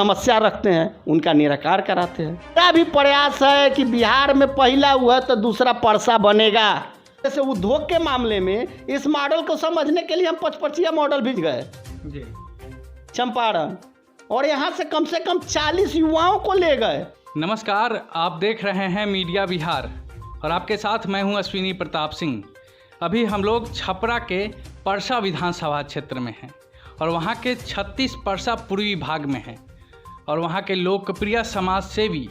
समस्या रखते हैं उनका निराकार कराते हैं। मेरा भी प्रयास है कि बिहार में पहला हुआ तो दूसरा परसा बनेगा। जैसे उद्योग के मामले में इस मॉडल को समझने के लिए हम पचपचिया मॉडल भी गए जी, चंपारण, और यहाँ से कम 40 युवाओं को ले गए। नमस्कार, आप देख रहे हैं मीडिया बिहार और आपके साथ मैं हूं अश्विनी प्रताप सिंह। अभी हम लोग छपरा के परसा विधानसभा क्षेत्र में हैं और वहां के 36 परसा पूर्वी भाग में हैं और वहां के लोकप्रिय समाज सेवी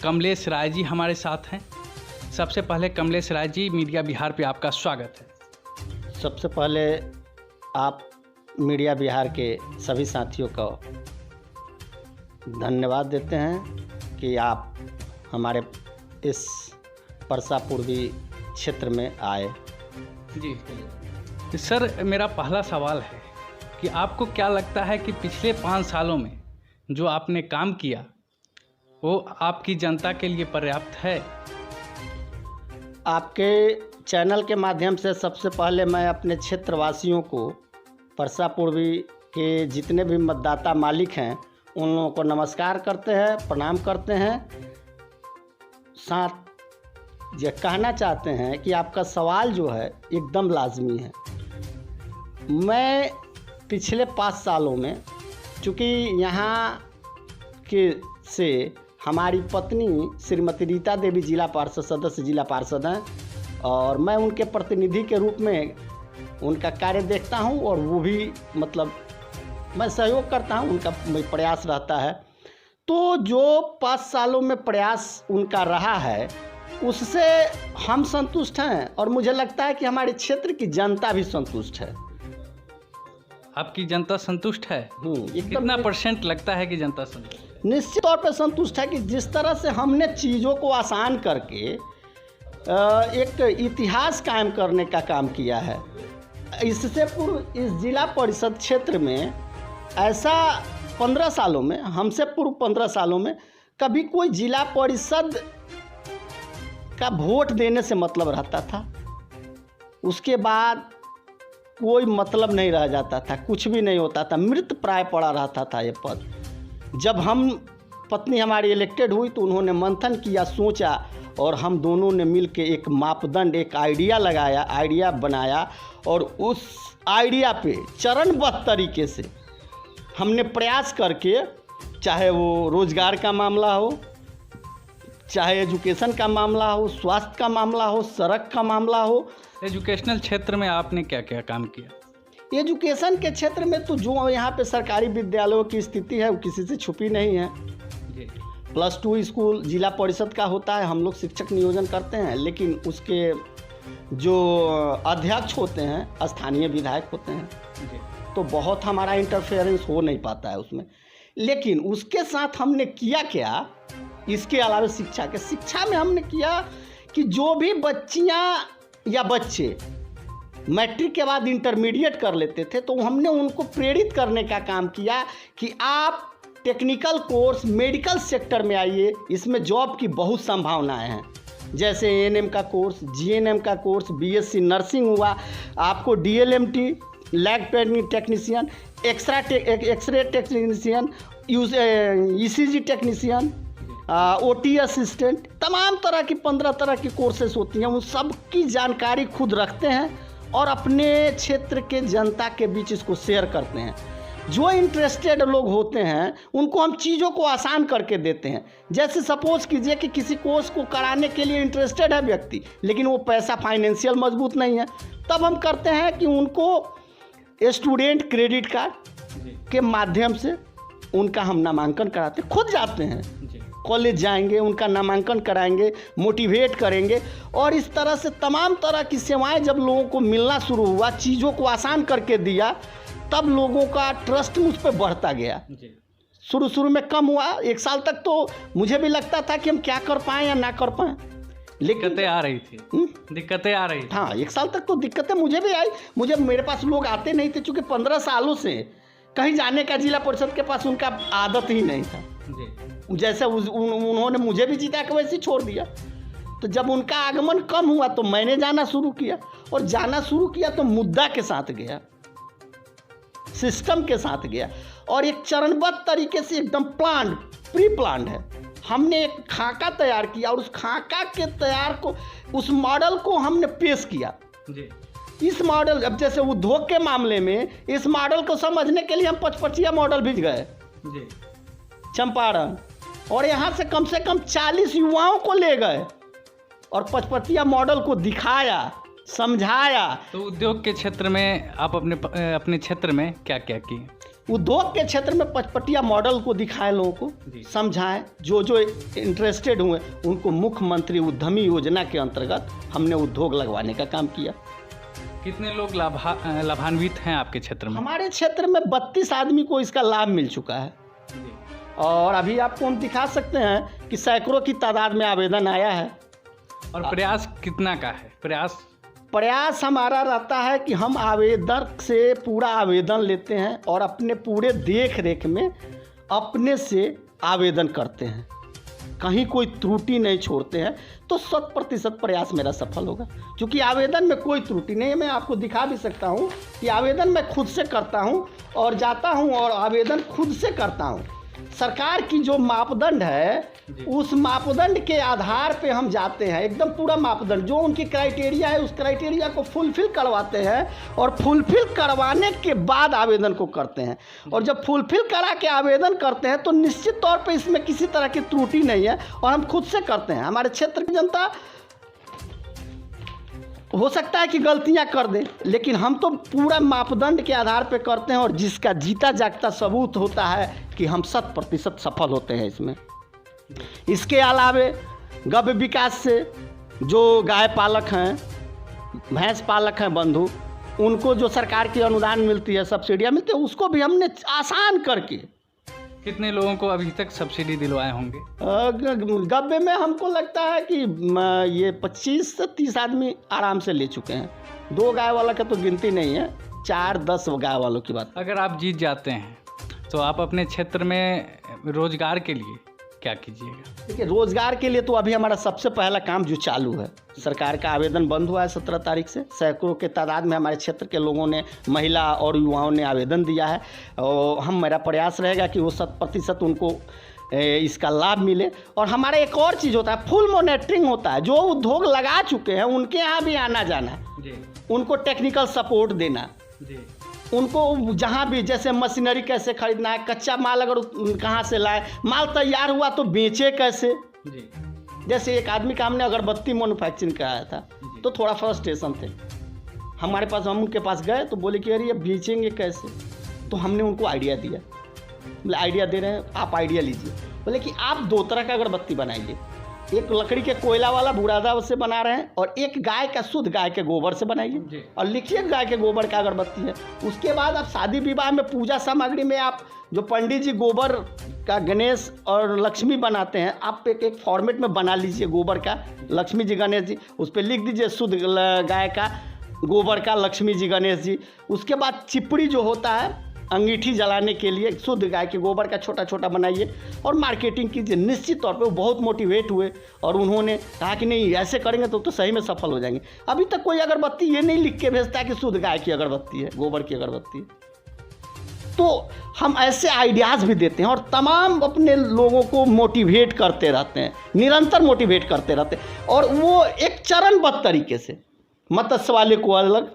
कमलेश राय जी हमारे साथ हैं। सबसे पहले कमलेश राय जी, मीडिया बिहार पे आपका स्वागत है। सबसे पहले आप मीडिया बिहार के सभी साथियों को धन्यवाद देते हैं कि आप हमारे इस परसा पूर्वी क्षेत्र में आए। जी सर, मेरा पहला सवाल है कि आपको क्या लगता है कि पिछले 5 सालों में जो आपने काम किया वो आपकी जनता के लिए पर्याप्त है? आपके चैनल के माध्यम से सबसे पहले मैं अपने क्षेत्रवासियों को, परसा पूर्वी के जितने भी मतदाता मालिक हैं उन लोगों को नमस्कार करते हैं, प्रणाम करते हैं। साथ ये कहना चाहते हैं कि आपका सवाल जो है एकदम लाजमी है। मैं पिछले 5 सालों में, चूँकि यहाँ के से हमारी पत्नी श्रीमती रीता देवी जिला पार्षद सदस्य जिला पार्षद हैं और मैं उनके प्रतिनिधि के रूप में उनका कार्य देखता हूँ और वो भी मतलब मैं सहयोग करता हूँ, उनका प्रयास रहता है। तो जो 5 सालों में प्रयास उनका रहा है उससे हम संतुष्ट हैं और मुझे लगता है कि हमारे क्षेत्र की जनता भी संतुष्ट है। आपकी जनता संतुष्ट है? कितना % लगता है कि जनता संतुष्ट? निश्चित तौर पर संतुष्ट है कि जिस तरह से हमने चीज़ों को आसान करके एक इतिहास कायम करने का काम किया है। इससे पूर्व इस जिला परिषद क्षेत्र में ऐसा 15 सालों में, हमसे पूर्व 15 सालों में कभी कोई जिला परिषद का वोट देने से मतलब रहता था, उसके बाद कोई मतलब नहीं रह जाता था, कुछ भी नहीं होता था, मृत प्राय पड़ा रहता था ये पद। जब हम पत्नी हमारी इलेक्टेड हुई तो उन्होंने मंथन किया, सोचा और हम दोनों ने मिलकर एक मापदंड, एक आइडिया बनाया और उस आइडिया पे चरणबद्ध तरीके से हमने प्रयास करके, चाहे वो रोजगार का मामला हो, चाहे एजुकेशन का मामला हो, स्वास्थ्य का मामला हो, सड़क का मामला हो। एजुकेशनल क्षेत्र में आपने क्या क्या काम किया? एजुकेशन के क्षेत्र में तो जो यहाँ पे सरकारी विद्यालयों की स्थिति है वो किसी से छुपी नहीं है। +2 स्कूल जिला परिषद का होता है, हम लोग शिक्षक नियोजन करते हैं, लेकिन उसके जो अध्यक्ष होते हैं स्थानीय विधायक होते हैं, तो बहुत हमारा इंटरफेरेंस हो नहीं पाता है उसमें। लेकिन उसके साथ हमने किया क्या, इसके अलावा शिक्षा में हमने किया कि जो भी बच्चियां या बच्चे मैट्रिक के बाद इंटरमीडिएट कर लेते थे तो हमने उनको प्रेरित करने का काम किया कि आप टेक्निकल कोर्स, मेडिकल सेक्टर में आइए, इसमें जॉब की बहुत संभावनाएं हैं। जैसे ANM का कोर्स, GNM का कोर्स, BSc नर्सिंग हुआ, आपको DLMT lab technician, x-ray technician, ECG technician, OT assistant, तमाम तरह की 15 तरह की कोर्सेस होती हैं। उन सब की जानकारी खुद रखते हैं और अपने क्षेत्र के जनता के बीच इसको शेयर करते हैं। जो इंटरेस्टेड लोग होते हैं उनको हम चीज़ों को आसान करके देते हैं। जैसे सपोज कीजिए कि किसी कोर्स को कराने के लिए इंटरेस्टेड है व्यक्ति, लेकिन वो पैसा फाइनेंशियल मजबूत नहीं है, तब हम करते हैं कि उनको स्टूडेंट क्रेडिट कार्ड के माध्यम से उनका हम नामांकन कराते, खुद जाते हैं, कॉलेज जाएंगे, उनका नामांकन कराएंगे, मोटिवेट करेंगे और इस तरह से तमाम तरह की सेवाएं जब लोगों को मिलना शुरू हुआ, चीज़ों को आसान करके दिया, तब लोगों का ट्रस्ट मुझ पर बढ़ता गया। शुरू में कम हुआ, 1 साल तक तो मुझे भी लगता था कि हम क्या कर पाएँ या ना कर पाएँ, लेकिन दिक्कतें आ रही थी। दिक्कतें आ रही थी। हाँ, 1 साल तक तो दिक्कतें मुझे भी आई। मेरे पास लोग आते नहीं थे, चूँकि 15 सालों से कहीं जाने का जिला परिषद के पास उनका आदत ही नहीं था। जैसे उन्होंने मुझे भी जीता के वैसे छोड़ दिया। तो जब उनका आगमन कम हुआ तो मैंने जाना शुरू किया, और जाना शुरू किया तो मुद्दा के साथ गया, सिस्टम के साथ गया, और एक चरणबद्ध तरीके से एकदम प्री प्लान्ड है। हमने एक खाका तैयार किया और उस खाका के उस मॉडल को हमने पेश किया जी। इस मॉडल, अब जैसे उद्योग के मामले में इस मॉडल को समझने के लिए हम पचपचिया मॉडल भी गए जी, चंपारण, और यहाँ से कम 40 युवाओं को ले गए और पचपचिया मॉडल को दिखाया, समझाया। तो उद्योग के क्षेत्र में आप अपने क्षेत्र में क्या क्या किए? उद्योग के क्षेत्र में पचपटिया मॉडल को दिखाए, लोगों को समझाएं, जो इंटरेस्टेड हुए उनको मुख्यमंत्री उद्यमी योजना के अंतर्गत हमने उद्योग लगवाने का काम किया। कितने लोग लाभान्वित हैं आपके क्षेत्र में? हमारे क्षेत्र में 32 आदमी को इसका लाभ मिल चुका है और अभी आपको हम दिखा सकते हैं कि सैकड़ों की तादाद में आवेदन आया है। और प्रयास कितना का है? प्रयास हमारा रहता है कि हम आवेदक से पूरा आवेदन लेते हैं और अपने पूरे देख रेख में अपने से आवेदन करते हैं, कहीं कोई त्रुटि नहीं छोड़ते हैं, तो 100% प्रयास मेरा सफल होगा। क्योंकि आवेदन में कोई त्रुटि नहीं है। मैं आपको दिखा भी सकता हूं कि आवेदन मैं खुद से करता हूं और जाता हूं और आवेदन खुद से करता हूं। सरकार की जो मापदंड है उस मापदंड के आधार पे हम जाते हैं, एकदम पूरा मापदंड जो उनकी क्राइटेरिया है उस क्राइटेरिया को फुलफिल करवाते हैं और फुलफिल करवाने के बाद आवेदन को करते हैं। और जब फुलफिल करा के आवेदन करते हैं तो निश्चित तौर पे इसमें किसी तरह की त्रुटि नहीं है और हम खुद से करते हैं। हमारे क्षेत्र की जनता हो सकता है कि गलतियां कर दे, लेकिन हम तो पूरा मापदंड के आधार पे करते हैं और जिसका जीता जागता सबूत होता है कि हम 100% सफल होते हैं इसमें। इसके अलावे गव्य विकास से जो गाय पालक हैं, भैंस पालक हैं बंधु, उनको जो सरकार की अनुदान मिलती है, सब्सिडियाँ मिलती है, उसको भी हमने आसान करके। कितने लोगों को अभी तक सब्सिडी दिलवाए होंगे? गव्य में हमको लगता है कि ये 25 से 30 आदमी आराम से ले चुके हैं। 2 गाय वाला का तो गिनती नहीं है, 4-10 गाय वालों की बात। अगर आप जीत जाते हैं तो आप अपने क्षेत्र में रोजगार के लिए क्या कीजिएगा? देखिए, रोजगार के लिए तो अभी हमारा सबसे पहला काम जो चालू है, सरकार का आवेदन बंद हुआ है 17 तारीख से। सैकड़ों के तादाद में हमारे क्षेत्र के लोगों ने, महिला और युवाओं ने आवेदन दिया है और मेरा प्रयास रहेगा कि वो 100% उनको इसका लाभ मिले। और हमारा एक और चीज़ होता है, फुल मॉनिटरिंग होता है। जो उद्योग लगा चुके हैं उनके यहाँ भी आना जाना, उनको टेक्निकल सपोर्ट देना, उनको जहाँ भी, जैसे मशीनरी कैसे खरीदना है, कच्चा माल अगर कहाँ से लाए, माल तैयार हुआ तो बेचे कैसे। जैसे एक आदमी का हमने अगरबत्ती मैन्युफैक्चरिंग कराया था तो थोड़ा फ्रस्ट्रेशन थे हमारे पास। हम उनके पास गए तो बोले कि अरे ये बेचेंगे कैसे, तो हमने उनको आइडिया दिया। बोले आइडिया दे रहे हैं, आप आइडिया लीजिए। बोले कि आप 2 तरह का अगरबत्ती बनाइए, एक लकड़ी के कोयला वाला बुरादा से बना रहे हैं और एक गाय का, शुद्ध गाय के गोबर से बनाइए और लिखिए गाय के गोबर का अगरबत्ती है। उसके बाद आप शादी विवाह में पूजा सामग्री में आप जो पंडित जी गोबर का गणेश और लक्ष्मी बनाते हैं, आप एक फॉर्मेट में बना लीजिए गोबर का लक्ष्मी जी गणेश जी, उस पर लिख दीजिए शुद्ध गाय का गोबर का लक्ष्मी जी गणेश जी। उसके बाद चिपड़ी जो होता है अंगीठी जलाने के लिए, शुद्ध गाय के गोबर का छोटा छोटा बनाइए और मार्केटिंग कीजिए। निश्चित तौर पे वो बहुत मोटिवेट हुए और उन्होंने कहा कि नहीं ऐसे करेंगे तो सही में सफल हो जाएंगे। अभी तक कोई अगरबत्ती ये नहीं लिख के भेजता है कि शुद्ध गाय की अगरबत्ती है, गोबर की अगरबत्ती है। तो हम ऐसे आइडियाज़ भी देते हैं और तमाम अपने लोगों को मोटिवेट करते रहते हैं, निरंतर मोटिवेट करते रहते हैं। और वो एक चरणबद्ध तरीके से, मत्स्य वाले को अलग,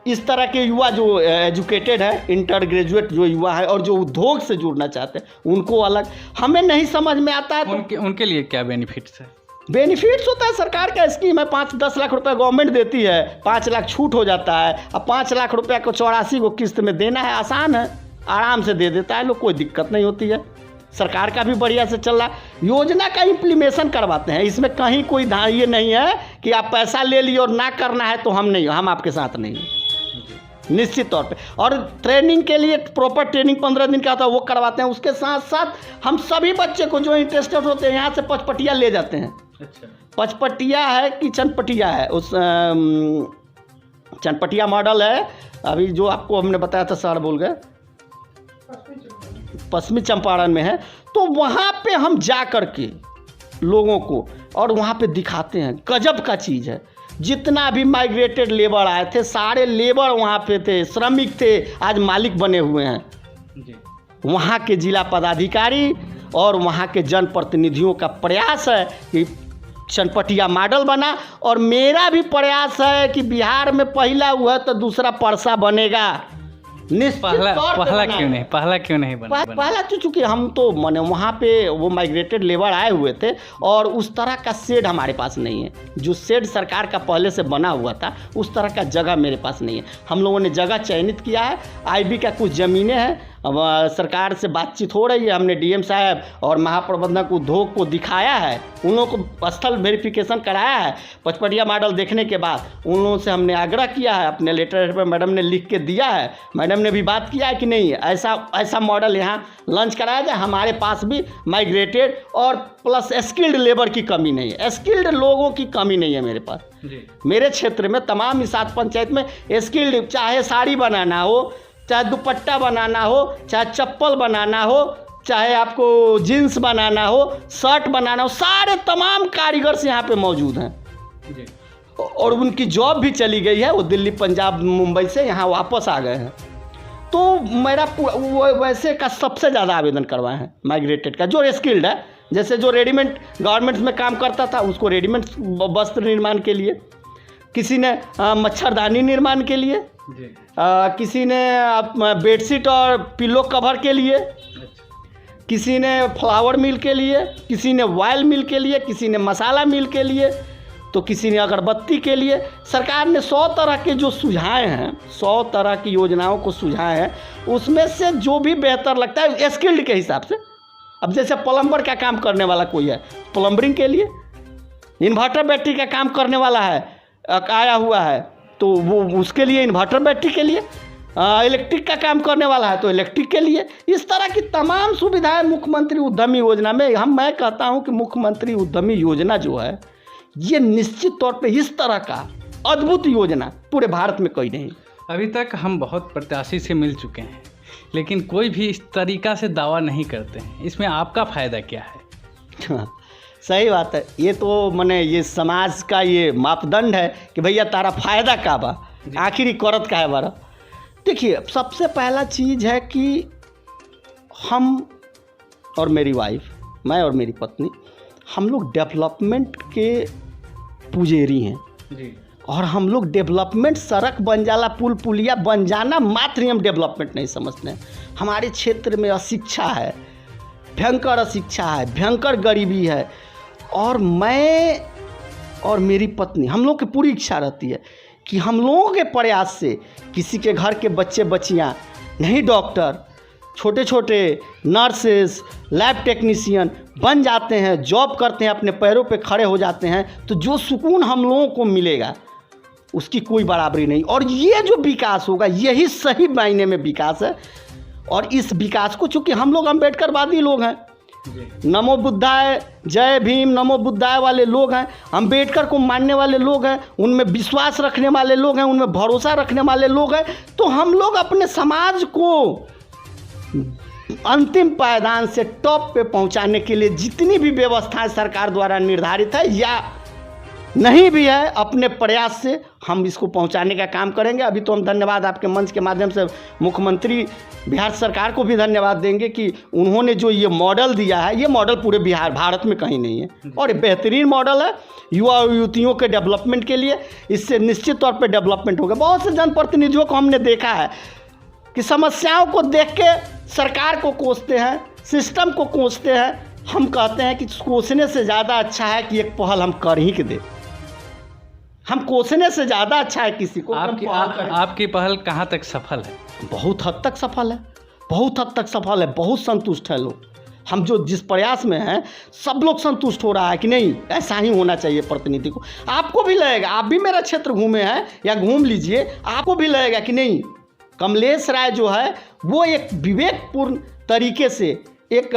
इस तरह के युवा जो एजुकेटेड है, इंटर ग्रेजुएट जो युवा है और जो उद्योग से जुड़ना चाहते हैं उनको अलग। हमें नहीं समझ में आता है तो उनके लिए क्या बेनिफिट्स है? बेनिफिट्स होता है, सरकार का स्कीम है, 5-10 लाख रुपए गवर्नमेंट देती है, 5 लाख छूट हो जाता है। अब 5 लाख रुपया को 84 को किस्त में देना है, आसान है, आराम से दे देता है लोग, कोई दिक्कत नहीं होती है। सरकार का भी बढ़िया से चल रहा है। योजना का इम्प्लीमेशन करवाते हैं, इसमें कहीं कोई ये नहीं है कि आप पैसा ले लिए और ना करना है तो हम आपके साथ नहीं हैं, निश्चित तौर पे। और ट्रेनिंग के लिए प्रॉपर ट्रेनिंग 15 दिन का होता है, वो करवाते हैं। उसके साथ साथ हम सभी बच्चे को जो इंटरेस्टेड होते हैं यहाँ से पचपटिया ले जाते हैं। अच्छा, पचपटिया है कि चनपटिया है, उस चनपटिया मॉडल है। अभी जो आपको हमने बताया था, शहर भूल गए, पश्चिमी चंपारण में है। तो वहाँ पे हम जा कर के लोगों को और वहाँ पे दिखाते हैं, गजब का चीज़ है। जितना भी माइग्रेटेड लेबर आए थे, सारे लेबर वहाँ पे थे, श्रमिक थे, आज मालिक बने हुए हैं। वहाँ के जिला पदाधिकारी और वहाँ के जनप्रतिनिधियों का प्रयास है कि चनपटिया मॉडल बना, और मेरा भी प्रयास है कि बिहार में पहला हुआ तो दूसरा परसा बनेगा। पहला क्यों नहीं बना? पहला तो चूँकि हम तो माने वहाँ पे वो माइग्रेटेड लेबर आए हुए थे और उस तरह का शेड हमारे पास नहीं है। जो शेड सरकार का पहले से बना हुआ था उस तरह का जगह मेरे पास नहीं है। हम लोगों ने जगह चयनित किया है, आईबी का कुछ ज़मीनें हैं, अब सरकार से बातचीत हो रही है। हमने डीएम साहब और महाप्रबंधक उद्योग को दिखाया है, उन लोगों को स्थल वेरिफिकेशन कराया है। पचपटिया मॉडल देखने के बाद उन लोगों से हमने आग्रह किया है, अपने लेटर पर मैडम ने लिख के दिया है। मैडम ने भी बात किया है कि नहीं ऐसा मॉडल यहाँ लॉन्च कराया जाए। हमारे पास भी माइग्रेटेड और प्लस स्किल्ड लेबर की कमी नहीं है, स्किल्ड लोगों की कमी नहीं है मेरे पास जी। मेरे क्षेत्र में तमाम इस 7 पंचायत में स्किल्ड, चाहे साड़ी बनाना हो, चाहे दुपट्टा बनाना हो, चाहे चप्पल बनाना हो, चाहे आपको जीन्स बनाना हो, शर्ट बनाना हो, सारे तमाम कारीगर यहाँ पे मौजूद हैं जी। और उनकी जॉब भी चली गई है, वो दिल्ली, पंजाब, मुंबई से यहाँ वापस आ गए हैं। तो मेरा वैसे का सबसे ज़्यादा आवेदन करवाए हैं माइग्रेटेड का, जो स्किल्ड है। जैसे जो रेडीमेड गारमेंट्स में काम करता था उसको रेडीमेड वस्त्र निर्माण के लिए, किसी ने मच्छरदानी निर्माण के लिए, किसी ने बेडशीट और पिलो कवर के लिए, किसी ने फ्लावर मिल के लिए, किसी ने ऑयल मिल के लिए, किसी ने मसाला मिल के लिए, तो किसी ने अगरबत्ती के लिए। सरकार ने 100 तरह के जो सुझाए हैं, 100 तरह की योजनाओं को सुझाए हैं, उसमें से जो भी बेहतर लगता है स्किल्ड के हिसाब से। अब जैसे प्लम्बर का काम करने वाला कोई है, प्लम्बरिंग के लिए, इन्वर्टर बैटरी का काम करने वाला है, आया हुआ है, तो वो उसके लिए इन्वर्टर बैटरी के लिए, इलेक्ट्रिक का काम करने वाला है तो इलेक्ट्रिक के लिए। इस तरह की तमाम सुविधाएं मुख्यमंत्री उद्यमी योजना में। मैं कहता हूं कि मुख्यमंत्री उद्यमी योजना जो है ये निश्चित तौर पे इस तरह का अद्भुत योजना पूरे भारत में कोई नहीं। अभी तक हम बहुत प्रत्याशी से मिल चुके हैं, लेकिन कोई भी इस तरीक़ा से दावा नहीं करते हैं। इसमें आपका फ़ायदा क्या है? सही बात है। ये तो माने ये समाज का ये मापदंड है कि भैया तारा फायदा का बा, आखिर करत का है बारा। देखिए, सबसे पहला चीज़ है कि हम और मेरी वाइफ, मैं और मेरी पत्नी, हम लोग डेवलपमेंट के पुजेरी हैं जी। और हम लोग डेवलपमेंट, सड़क बन जाला, पुल पुलिया बन जाना मात्र हम डेवलपमेंट नहीं समझते हैं। हमारे क्षेत्र में अशिक्षा है, भयंकर अशिक्षा है, भयंकर गरीबी है। और मैं और मेरी पत्नी, हम लोग की पूरी इच्छा रहती है कि हम लोगों के प्रयास से किसी के घर के बच्चे बच्चियाँ नहीं डॉक्टर, छोटे छोटे नर्सेस, लैब टेक्नीशियन बन जाते हैं, जॉब करते हैं, अपने पैरों पे खड़े हो जाते हैं, तो जो सुकून हम लोगों को मिलेगा उसकी कोई बराबरी नहीं। और ये जो विकास होगा यही सही मायने में विकास है। और इस विकास को, चूँकि हम लोग अम्बेडकरवादी लोग हैं, नमो बुद्धाय, जय भीम, नमो बुद्धाय वाले लोग हैं, अम्बेडकर को मानने वाले लोग हैं, उनमें विश्वास रखने वाले लोग हैं, उनमें भरोसा रखने वाले लोग हैं। तो हम लोग अपने समाज को अंतिम पायदान से टॉप पे पहुंचाने के लिए जितनी भी व्यवस्थाएं सरकार द्वारा निर्धारित है या नहीं भी है, अपने प्रयास से हम इसको पहुंचाने का काम करेंगे। अभी तो हम धन्यवाद आपके मंच के माध्यम से मुख्यमंत्री बिहार सरकार को भी धन्यवाद देंगे कि उन्होंने जो ये मॉडल दिया है, ये मॉडल पूरे बिहार भारत में कहीं नहीं है और ये बेहतरीन मॉडल है युवा और युवतियों के डेवलपमेंट के लिए। इससे निश्चित तौर पर डेवलपमेंट होगा। बहुत से जनप्रतिनिधियों को हमने देखा है कि समस्याओं को देख के सरकार को कोसते हैं, सिस्टम को कोसते हैं। हम कहते हैं कि कोसने से ज़्यादा अच्छा है कि एक पहल हम कर ही के दें। हम कोसने से ज़्यादा अच्छा है किसी को। आपकी पहल कहाँ तक सफल है? बहुत हद तक सफल है, बहुत हद तक सफल है, बहुत संतुष्ट है लोग। हम जो जिस प्रयास में हैं सब लोग संतुष्ट हो रहा है कि नहीं ऐसा ही होना चाहिए प्रतिनिधि को। आपको भी लगेगा, आप भी मेरा क्षेत्र घूमे हैं या घूम लीजिए, आपको भी लगेगा कि नहीं कमलेश राय जो है वो एक विवेकपूर्ण तरीके से, एक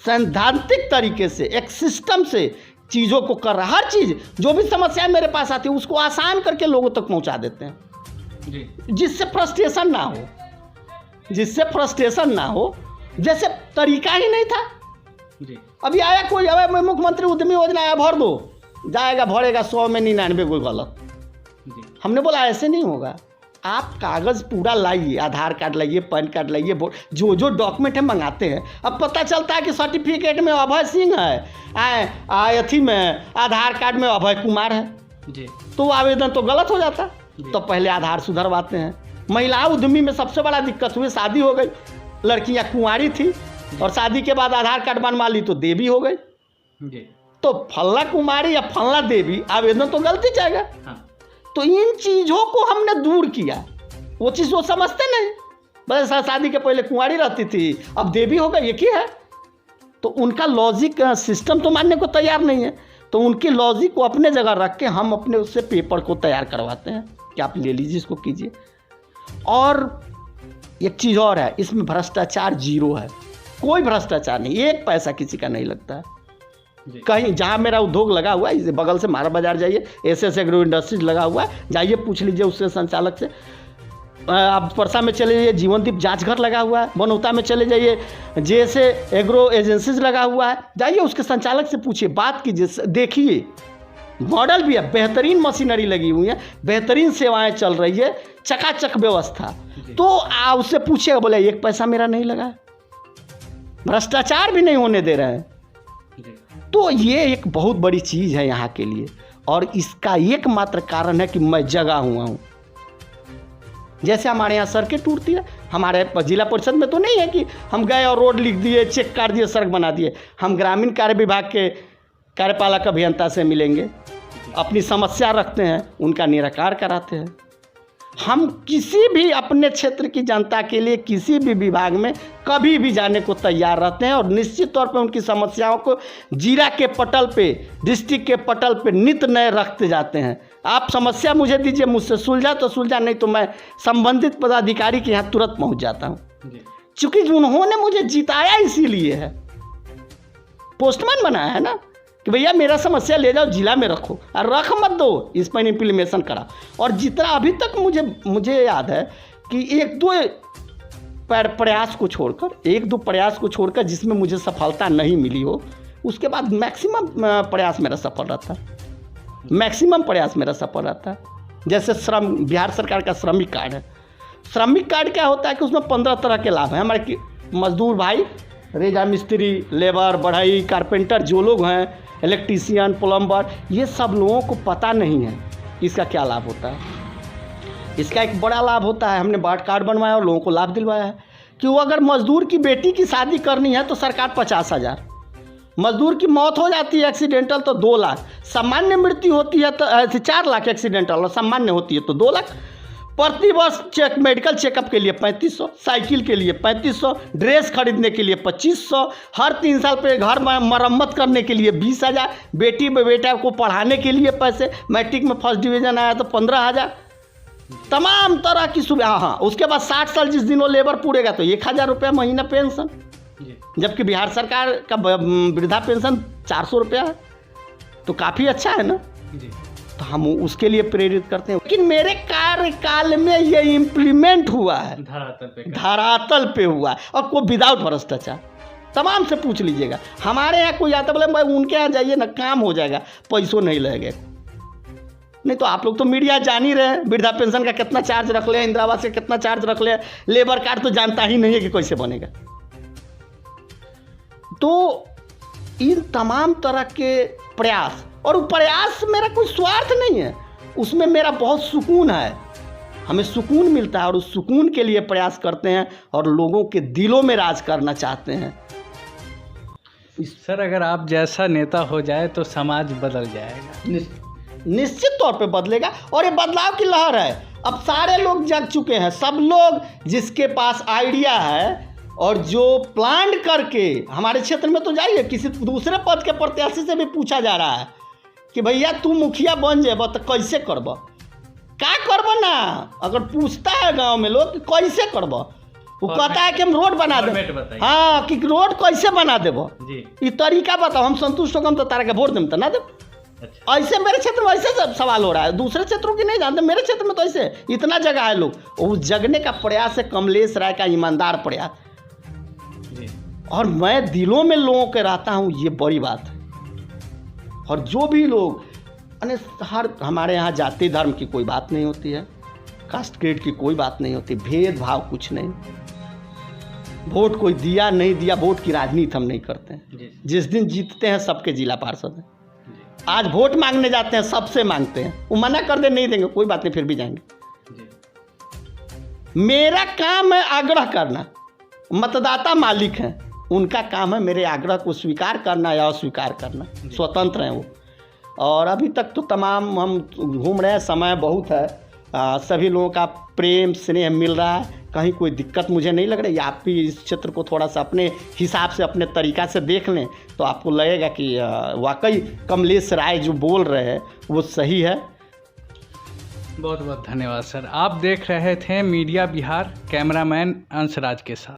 सैद्धांतिक तरीके से, एक सिस्टम से चीज़ों को कर रहा है। हर चीज़ जो भी समस्याएं मेरे पास आती है उसको आसान करके लोगों तक पहुंचा देते हैं जी। जिससे फ्रस्ट्रेशन ना हो, जिससे फ्रस्ट्रेशन ना हो। जैसे तरीका ही नहीं था जी। अभी आया कोई, अब मुख्यमंत्री उद्यमी योजना आया, भर दो, जाएगा भरेगा 100 में 99 कोई गलत जी। हमने बोला ऐसे नहीं होगा, आप कागज़ पूरा लाइए, आधार कार्ड लाइए, पैन कार्ड लाइए, जो जो डॉक्यूमेंट है मंगाते हैं। अब पता चलता है कि सर्टिफिकेट में अभय सिंह है, अथी में आधार कार्ड में अभय कुमार है जी, तो आवेदन तो गलत हो जाता। तो पहले आधार सुधरवाते हैं। महिला उद्यमी में सबसे बड़ा दिक्कत हुई, शादी हो गई, लड़कियां कुंवारी थी और शादी के बाद आधार कार्ड बनवा ली तो देवी हो गई जी। तो फल्ला कुमारी या फल्ला देवी, आवेदन तो गलती जाएगा। हाँ। तो इन चीज़ों को हमने दूर किया, वो चीज़ वो समझते नहीं। बस शादी के पहले कुंवारी रहती थी, अब देवी हो गई, एक ही है। तो उनका लॉजिक सिस्टम तो मानने को तैयार नहीं है। तो उनकी लॉजिक को अपने जगह रख के हम अपने उससे पेपर को तैयार करवाते हैं कि आप ले लीजिए, इसको कीजिए। और एक चीज़ और है, इसमें भ्रष्टाचार जीरो है, कोई भ्रष्टाचार नहीं, एक पैसा किसी का नहीं लगता है। कहीं जहाँ मेरा उद्योग लगा हुआ है, इसे बगल से मारा बाजार जाइए, एसएस एग्रो इंडस्ट्रीज लगा हुआ है, जाइए पूछ लीजिए उससे, संचालक से। आप परसा में चले जाइए, जीवनदीप जांच घर लगा हुआ है। बनौता में चले जाइए, जैसे एग्रो एजेंसीज लगा हुआ है, जाइए उसके संचालक से पूछिए, बात कीजिए, देखिए मॉडल भी है, बेहतरीन मशीनरी लगी हुई है, बेहतरीन सेवाएं चल रही है, चकाचक व्यवस्था। तो उससे पूछिएगा, बोले एक पैसा मेरा नहीं लगा, भ्रष्टाचार भी नहीं होने दे रहे हैं। तो ये एक बहुत बड़ी चीज़ है यहाँ के लिए, और इसका एकमात्र कारण है कि मैं जगा हुआ हूँ। जैसे हमारे यहाँ सड़कें टूटती है, हमारे जिला परिषद में तो नहीं है कि हम गए और रोड लिख दिए, चेक काट दिए, सड़क बना दिए। हम ग्रामीण कार्य विभाग के कार्यपालक अभियंता से मिलेंगे, अपनी समस्या रखते हैं, उनका निराकार कराते हैं। हम किसी भी अपने क्षेत्र की जनता के लिए किसी भी विभाग में कभी भी जाने को तैयार रहते हैं, और निश्चित तौर पे उनकी समस्याओं को जिला के पटल पे, डिस्ट्रिक्ट के पटल पे नित नए रखते जाते हैं। आप समस्या मुझे दीजिए, मुझसे सुलझा तो सुलझा, नहीं तो मैं संबंधित पदाधिकारी के यहाँ तुरंत पहुँच जाता हूँ। चूँकि उन्होंने मुझे जिताया इसीलिए है, पोस्टमैन बनाया है ना, कि भैया मेरा समस्या ले जाओ जिला में रखो, और रख मत दो, इस पर इम्प्लीमेशन करा। और जितना अभी तक मुझे याद है कि एक दो प्रयास को छोड़कर जिसमें मुझे सफलता नहीं मिली हो, उसके बाद मैक्सिमम प्रयास मेरा सफल रहता है। जैसे बिहार सरकार का श्रमिक कार्ड है। श्रमिक कार्ड क्या होता है कि उसमें 15 तरह के लाभ हैं। हमारे मजदूर भाई, रेजा मिस्त्री, लेबर, बढ़ई, कारपेंटर, जो लोग हैं, इलेक्ट्रीशियन, प्लम्बर, ये सब लोगों को पता नहीं है इसका क्या लाभ होता है। इसका एक बड़ा लाभ होता है, हमने बाट कार्ड बनवाया और लोगों को लाभ दिलवाया है कि वो अगर मजदूर की बेटी की शादी करनी है तो सरकार 50,000, मजदूर की मौत हो जाती है एक्सीडेंटल तो 2 लाख, सामान्य मृत्यु होती है तो ऐसे 4 लाख एक्सीडेंटल, और सामान्य होती है तो 2 लाख। प्रति वर्ष मेडिकल चेकअप के लिए 3500, साइकिल के लिए 3500, ड्रेस खरीदने के लिए 2500, हर 3 साल पे घर मरम्मत करने के लिए 20,000, बेटा को पढ़ाने के लिए पैसे, मैट्रिक में फर्स्ट डिवीज़न आया तो 15,000, तमाम तरह की सुविधा। हाँ, उसके बाद 60 साल जिस दिन वो लेबर पूरेगा तो 1,000 रुपया महीना पेंशन, जबकि बिहार सरकार का वृद्धा पेंशन 400 रुपया है, तो काफ़ी अच्छा है ना। तो हम उसके लिए प्रेरित करते हैं। लेकिन मेरे कार्यकाल में ये इम्प्लीमेंट हुआ है, धरातल पे हुआ है, और कोई विदाउट भ्रष्टाचार। तमाम से पूछ लीजिएगा, हमारे यहाँ कोई आता बोले भाई उनके यहाँ जाइए ना, काम हो जाएगा, पैसों नहीं लगेगा। नहीं तो आप लोग तो मीडिया जान ही रहे हैं, वृद्धा पेंशन का कितना चार्ज रख ले, इंदिरा आवास का कितना चार्ज रख ले, लेबर कार्ड तो जानता ही नहीं है कि कैसे बनेगा। तो इन तमाम तरह के प्रयास, और प्रयास मेरा कोई स्वार्थ नहीं है, उसमें मेरा बहुत सुकून है, हमें सुकून मिलता है, और उस सुकून के लिए प्रयास करते हैं और लोगों के दिलों में राज करना चाहते हैं। सर, अगर आप जैसा नेता हो जाए तो समाज बदल जाएगा, निश्चित तौर पे बदलेगा, और ये बदलाव की लहर है। अब सारे लोग जग चुके हैं, सब लोग जिसके पास आइडिया है और जो प्लान करके, हमारे क्षेत्र में तो जाइए, किसी दूसरे पद के प्रत्याशी से भी पूछा जा रहा है कि भैया तू मुखिया बन जेब तो कैसे करब, क्या करब ना। अगर पूछता है गांव में लोग कैसे करब, वो कहता है कि हम रोड बना दें। हाँ, कि रोड कैसे बना देब, ये तरीका बताओ, हम संतुष्ट होगा तो तारा के वोट दें तो ना देब। अच्छा। ऐसे मेरे क्षेत्र में ऐसे सवाल हो रहा है, दूसरे क्षेत्रों की नहीं जानते, मेरे क्षेत्र में तो ऐसे इतना जगह है। लोग उस जगने का प्रयास है कमलेश राय का ईमानदार प्रयास, और मैं दिलों में लोगों के रहता हूँ, ये बड़ी बात है। और जो भी लोग, हमारे यहाँ जाति धर्म की कोई बात नहीं होती है, कास्ट ग्रेड की कोई बात नहीं होती, भेदभाव कुछ नहीं। वोट कोई दिया नहीं दिया, वोट की राजनीति हम नहीं करते हैं। जिस दिन जीतते हैं सबके जिला पार्षद हैं। आज वोट मांगने जाते हैं, सबसे मांगते हैं, वो मना कर दे नहीं देंगे कोई बात नहीं, फिर भी जाएंगे। मेरा काम है आग्रह करना, मतदाता मालिक हैं, उनका काम है मेरे आग्रह को स्वीकार करना या अस्वीकार करना, स्वतंत्र हैं वो। और अभी तक तो तमाम हम घूम रहे हैं, समय बहुत है, सभी लोगों का प्रेम स्नेह मिल रहा है, कहीं कोई दिक्कत मुझे नहीं लग रही। आप भी इस क्षेत्र को थोड़ा सा अपने हिसाब से अपने तरीक़ा से देख लें तो आपको लगेगा कि वाकई कमलेश राय जो बोल रहे हैं वो सही है। बहुत बहुत धन्यवाद सर। आप देख रहे थे मीडिया बिहार, कैमरामैन अंशराज के साथ।